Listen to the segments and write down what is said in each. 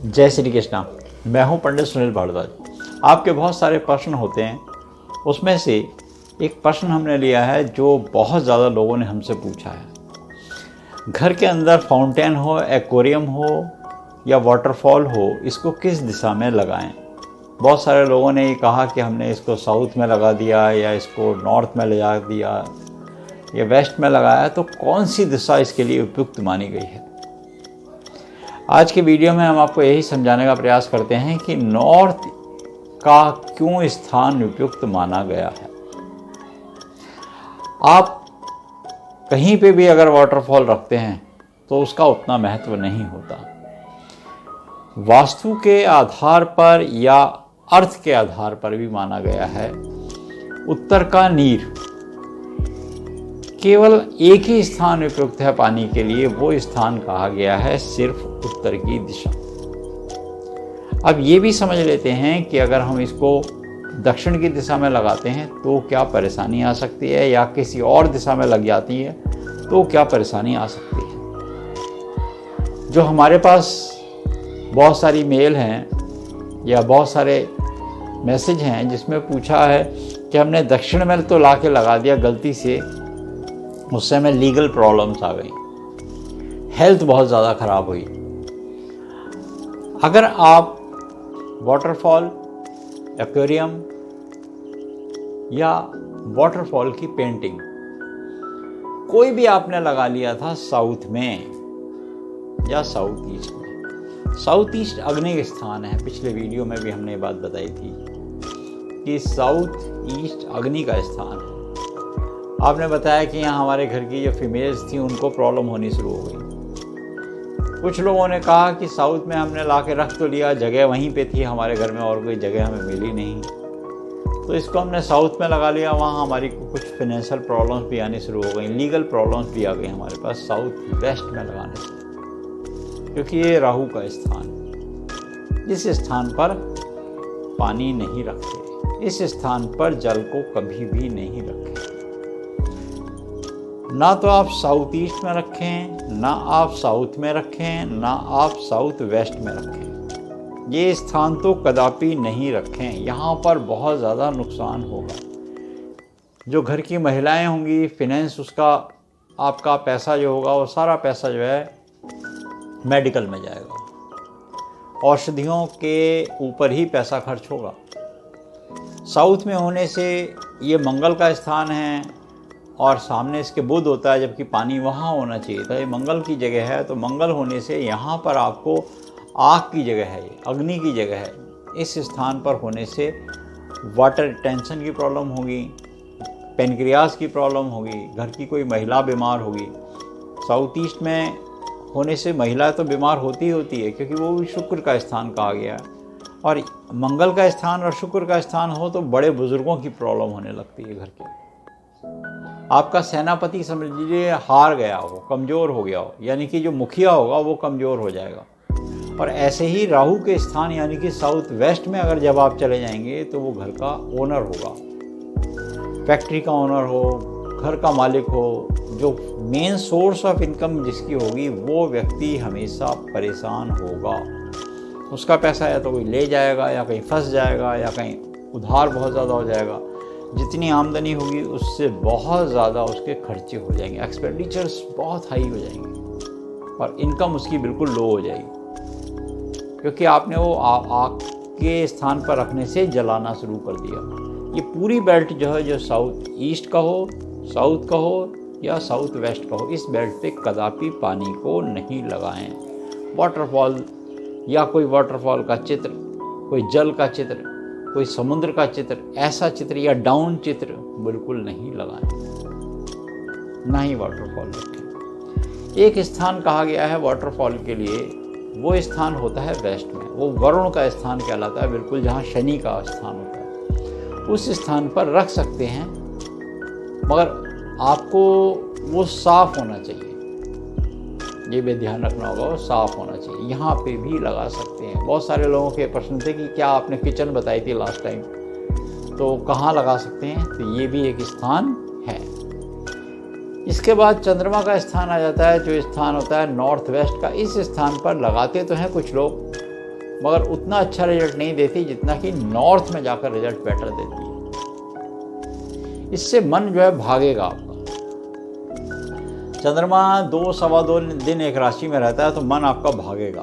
जय श्री कृष्णा। मैं हूं पंडित सुनील भारद्वाज। आपके बहुत सारे प्रश्न होते हैं, उसमें से एक प्रश्न हमने लिया है जो बहुत ज़्यादा लोगों ने हमसे पूछा है। घर के अंदर फाउंटेन हो, एक्वेरियम हो या वाटरफॉल हो, इसको किस दिशा में लगाएं। बहुत सारे लोगों ने ये कहा कि हमने इसको साउथ में लगा दिया या इसको नॉर्थ में ले जा दिया या वेस्ट में लगाया, तो कौन सी दिशा इसके लिए उपयुक्त मानी गई है। आज के वीडियो में हम आपको यही समझाने का प्रयास करते हैं कि नॉर्थ का क्यों स्थान उपयुक्त माना गया है। आप कहीं पे भी अगर वाटरफॉल रखते हैं तो उसका उतना महत्व नहीं होता। वास्तु के आधार पर या अर्थ के आधार पर भी माना गया है। उत्तर का नीर केवल एक ही स्थान उपयुक्त है पानी के लिए, वो स्थान कहा गया है सिर्फ उत्तर की दिशा। अब ये भी समझ लेते हैं कि अगर हम इसको दक्षिण की दिशा में लगाते हैं तो क्या परेशानी आ सकती है, या किसी और दिशा में लग जाती है तो क्या परेशानी आ सकती है। जो हमारे पास बहुत सारी मेल हैं या बहुत सारे मैसेज हैं जिसमें पूछा है कि हमने दक्षिण में तो ला के लगा दिया गलती से, उससे हमें लीगल प्रॉब्लम्स आ गई, हेल्थ बहुत ज़्यादा ख़राब हुई। अगर आप वाटरफॉल, एक्वेरियम या वाटरफॉल की पेंटिंग कोई भी आपने लगा लिया था साउथ में या साउथ ईस्ट में, साउथ ईस्ट अग्नि स्थान है। पिछले वीडियो में भी हमने ये बात बताई थी कि साउथ ईस्ट अग्नि का स्थान है। आपने बताया कि यहाँ हमारे घर की जो फीमेल्स थी उनको प्रॉब्लम होनी शुरू हो गई। कुछ लोगों ने कहा कि साउथ में हमने ला के रख तो लिया, जगह वहीं पे थी हमारे घर में और कोई जगह हमें मिली नहीं, तो इसको हमने साउथ में लगा लिया। वहाँ हमारी कुछ फाइनेंशियल प्रॉब्लम्स भी आनी शुरू हो गई, लीगल प्रॉब्लम्स भी आ गई हमारे पास साउथ वेस्ट में लगाने से, क्योंकि ये राहु का स्थान। इस स्थान पर पानी नहीं रखते, इस स्थान पर जल को कभी भी नहीं रखें। ना तो आप साउथ ईस्ट में रखें, ना आप साउथ में रखें, ना आप साउथ वेस्ट में रखें। ये स्थान तो कदापि नहीं रखें, यहाँ पर बहुत ज़्यादा नुकसान होगा। जो घर की महिलाएं होंगी, फिनेंस उसका, आपका पैसा जो होगा वो सारा पैसा जो है मेडिकल में जाएगा, औषधियों के ऊपर ही पैसा खर्च होगा। साउथ में होने से ये मंगल का स्थान है और सामने इसके बुध होता है, जबकि पानी वहाँ होना चाहिए था। ये मंगल की जगह है, तो मंगल होने से यहाँ पर आपको आग की जगह है, अग्नि की जगह है। इस स्थान पर होने से वाटर टेंशन की प्रॉब्लम होगी, पेनक्रियास की प्रॉब्लम होगी, घर की कोई महिला बीमार होगी। साउथ ईस्ट में होने से महिला तो बीमार होती है, क्योंकि वो भी शुक्र का स्थान कहा गया है। और मंगल का स्थान और शुक्र का स्थान हो तो बड़े बुजुर्गों की प्रॉब्लम होने लगती है घर के। आपका सेनापति समझ लीजिए हार गया हो, कमज़ोर हो गया हो, यानी कि जो मुखिया होगा वो कमज़ोर हो जाएगा। और ऐसे ही राहु के स्थान यानी कि साउथ वेस्ट में अगर जब आप चले जाएंगे तो वो घर का ओनर होगा, फैक्ट्री का ओनर हो, घर का मालिक हो, जो मेन सोर्स ऑफ इनकम जिसकी होगी, वो व्यक्ति हमेशा परेशान होगा। उसका पैसा या तो कोई ले जाएगा या कहीं फंस जाएगा या कहीं उधार बहुत ज़्यादा हो जाएगा। जितनी आमदनी होगी उससे बहुत ज़्यादा उसके खर्चे हो जाएंगे, एक्सपेंडिचर्स बहुत हाई हो जाएंगे और इनकम उसकी बिल्कुल लो हो जाएगी, क्योंकि आपने वो आग के स्थान पर रखने से जलाना शुरू कर दिया। ये पूरी बेल्ट जो है, जो साउथ ईस्ट का हो, साउथ का हो या साउथ वेस्ट का हो, इस बेल्ट पे कदापि पानी को नहीं लगाएं। वाटरफॉल या कोई वाटरफॉल का चित्र, कोई जल का चित्र, कोई समुद्र का चित्र, ऐसा चित्र या डाउन चित्र बिल्कुल नहीं लगाएं, ना ही वाटरफॉल रखें। एक स्थान कहा गया है वाटरफॉल के लिए, वो स्थान होता है वेस्ट में, वो वरुण का स्थान कहलाता है, बिल्कुल जहाँ शनि का स्थान होता है। उस स्थान पर रख सकते हैं, मगर आपको वो साफ होना चाहिए, ये भी ध्यान रखना होगा, वो साफ होना चाहिए। यहाँ पे भी लगा सकते हैं। बहुत सारे लोगों के प्रश्न थे कि क्या आपने किचन बताई थी लास्ट टाइम, तो कहाँ लगा सकते हैं, तो ये भी एक स्थान है। इसके बाद चंद्रमा का स्थान आ जाता है, जो स्थान होता है नॉर्थ वेस्ट का। इस स्थान पर लगाते तो हैं कुछ लोग, मगर उतना अच्छा रिजल्ट नहीं देती जितना कि नॉर्थ में जाकर रिजल्ट बेटर देती है। इससे मन जो है भागेगा आपका। चंद्रमा 2-2.25 दिन एक राशि में रहता है तो मन आपका भागेगा,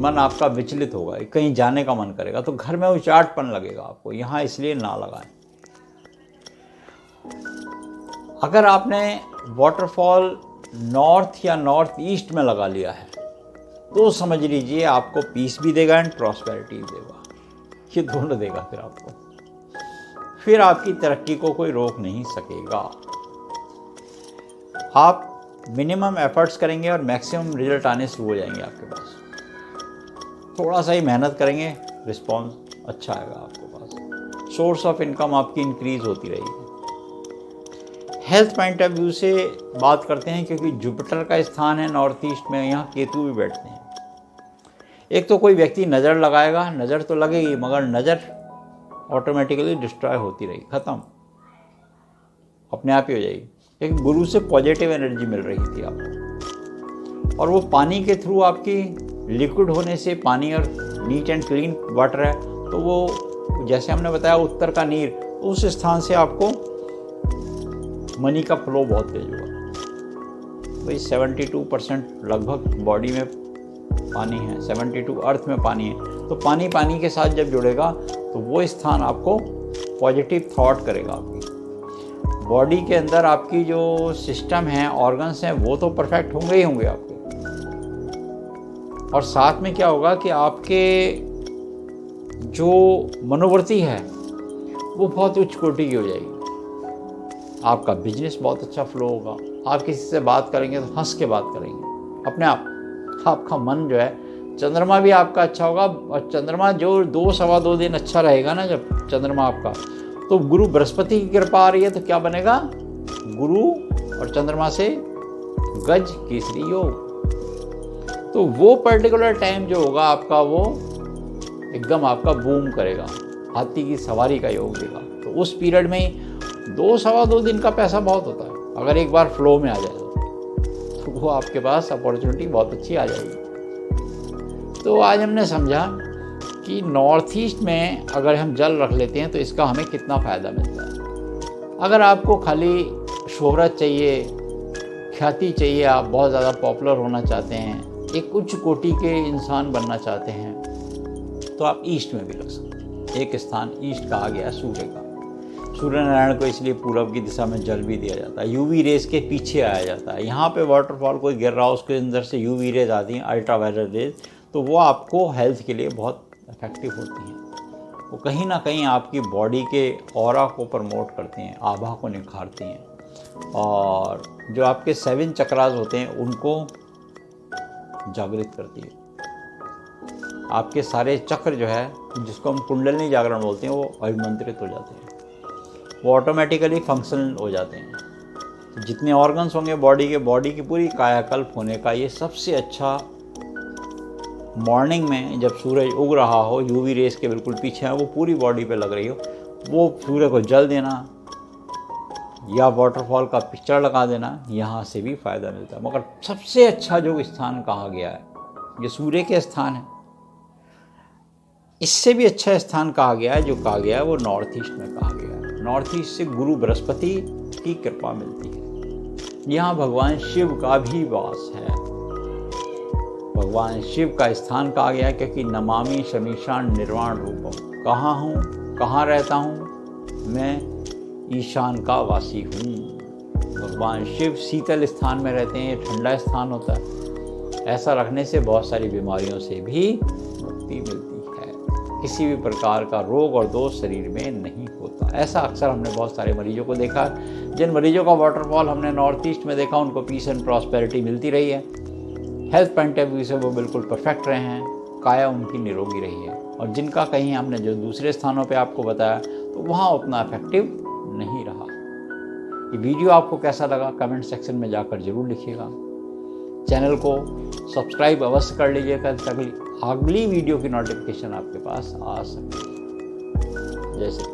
मन आपका विचलित होगा, कहीं जाने का मन करेगा, तो घर में उचाटपन लगेगा आपको। यहाँ इसलिए ना लगाएं। अगर आपने वाटरफॉल नॉर्थ या नॉर्थ ईस्ट में लगा लिया है तो समझ लीजिए आपको पीस भी देगा एंड प्रॉस्पेरिटी देगा। ये दोनों देगा फिर आपको, फिर आपकी तरक्की को कोई रोक नहीं सकेगा। आप मिनिमम एफर्ट्स करेंगे और मैक्सिमम रिजल्ट आने शुरू हो जाएंगे आपके पास। थोड़ा सा ही मेहनत करेंगे, रिस्पॉन्स अच्छा आएगा आपके पास। सोर्स ऑफ इनकम आपकी इंक्रीज होती रहेगी। हेल्थ पॉइंट ऑफ व्यू से बात करते हैं, क्योंकि जुपिटर का स्थान है नॉर्थ ईस्ट में, यहाँ केतु भी बैठते हैं। एक तो कोई व्यक्ति नज़र लगाएगा, नज़र तो लगेगी मगर नज़र ऑटोमेटिकली डिस्ट्रॉय होती रहेगी, ख़त्म अपने आप ही हो जाएगी। एक गुरु से पॉजिटिव एनर्जी मिल रही थी आपको, और वो पानी के थ्रू आपकी लिक्विड होने से, पानी और नीट एंड क्लीन वाटर है तो वो जैसे हमने बताया उत्तर का नीर, उस स्थान से आपको मनी का फ्लो बहुत तेज होगा। भाई 72% लगभग बॉडी में पानी है, 72 अर्थ में पानी है, तो पानी पानी के साथ जब जुड़ेगा तो वो स्थान आपको पॉजिटिव थॉट करेगा। आपकी बॉडी के अंदर आपकी जो सिस्टम है, ऑर्गन्स हैं, वो तो परफेक्ट होंगे ही होंगे आपके, और साथ में क्या होगा कि आपके जो मनोवृत्ति है वो बहुत उच्च कोटि की हो जाएगी। आपका बिजनेस बहुत अच्छा फ्लो होगा। आप किसी से बात करेंगे तो हंस के बात करेंगे, अपने आप आपका मन जो है, चंद्रमा भी आपका अच्छा होगा। और चंद्रमा जो 2-2.25 दिन अच्छा रहेगा ना, जब चंद्रमा आपका, तो गुरु बृहस्पति की कृपा आ रही है तो क्या बनेगा, गुरु और चंद्रमा से गज केसरी योग। तो वो पर्टिकुलर टाइम जो होगा आपका, वो एकदम आपका बूम करेगा, हाथी की सवारी का योग देगा। तो उस पीरियड में 2-2.25 दिन का पैसा बहुत होता है। अगर एक बार फ्लो में आ जाए तो वो आपके पास अपॉर्चुनिटी बहुत अच्छी आ जाएगी। तो आज हमने समझा कि नॉर्थ ईस्ट में अगर हम जल रख लेते हैं तो इसका हमें कितना फ़ायदा मिलता है। अगर आपको खाली शोहरत चाहिए, ख्याति चाहिए, आप बहुत ज़्यादा पॉपुलर होना चाहते हैं, एक उच्च कोटि के इंसान बनना चाहते हैं, तो आप ईस्ट में भी रख सकते हैं। एक स्थान ईस्ट कहा गया सूर्य का। सूर्य नारायण को इसलिए पूरब की दिशा में जल भी दिया जाता है, यूवी रेज के पीछे आया जाता है। यहाँ पे वाटरफॉल कोई गिर रहा हो, उसके अंदर से यूवी रेज आती हैं, अल्ट्रावायलेट रेज, तो वो आपको हेल्थ के लिए बहुत इफेक्टिव होती हैं। वो कहीं ना कहीं आपकी बॉडी के ऑरा को प्रमोट करती हैं, आभा को निखारती हैं, और जो आपके 7 चक्रास होते हैं उनको जागृत करती है। आपके सारे चक्र जो है, जिसको हम कुंडलिनी जागरण बोलते हैं, वो अभिमंत्रित हो जाते हैं, वो ऑटोमेटिकली फंक्शनल हो जाते हैं। तो जितने ऑर्गन्स होंगे बॉडी के, बॉडी की पूरी कायाकल्प होने का ये सबसे अच्छा मॉर्निंग में जब सूरज उग रहा हो, यूवी रेस के बिल्कुल पीछे है, वो पूरी बॉडी पे लग रही हो, वो सूर्य को जल देना या वाटरफॉल का पिक्चर लगा देना, यहाँ से भी फ़ायदा मिलता है। मगर सबसे अच्छा जो स्थान कहा गया है, ये सूर्य के स्थान है। इससे भी अच्छा स्थान कहा गया है, जो कहा गया है वो नॉर्थ ईस्ट में कहा गया है। नॉर्थ ईस्ट से गुरु बृहस्पति की कृपा मिलती है। यहाँ भगवान शिव का भी वास है। भगवान शिव का स्थान कहा गया है, क्योंकि नमामि शमीशान निर्वाण रूपम। कहाँ हूँ, कहाँ रहता हूँ, मैं ईशान का वासी हूँ। भगवान शिव शीतल स्थान में रहते हैं, ठंडा स्थान होता है। ऐसा रखने से बहुत सारी बीमारियों से भी मुक्ति मिलती है। किसी भी प्रकार का रोग और दोष शरीर में नहीं होता। ऐसा अक्सर हमने बहुत सारे मरीजों को देखा। जिन मरीजों का वाटरफॉल हमने नॉर्थ ईस्ट में देखा, उनको पीस एंड प्रॉस्पेरिटी मिलती रही है। हेल्थ पॉइंट ऑफ व्यू से वो बिल्कुल परफेक्ट रहे हैं, काया उनकी निरोगी रही है। और जिनका कहीं हमने जो दूसरे स्थानों पे आपको बताया, तो वहाँ उतना इफेक्टिव नहीं रहा। ये वीडियो आपको कैसा लगा कमेंट सेक्शन में जाकर जरूर लिखिएगा। चैनल को सब्सक्राइब अवश्य कर लीजिएगा, ताकि अगली वीडियो की नोटिफिकेशन आपके पास आ सके। जय श्री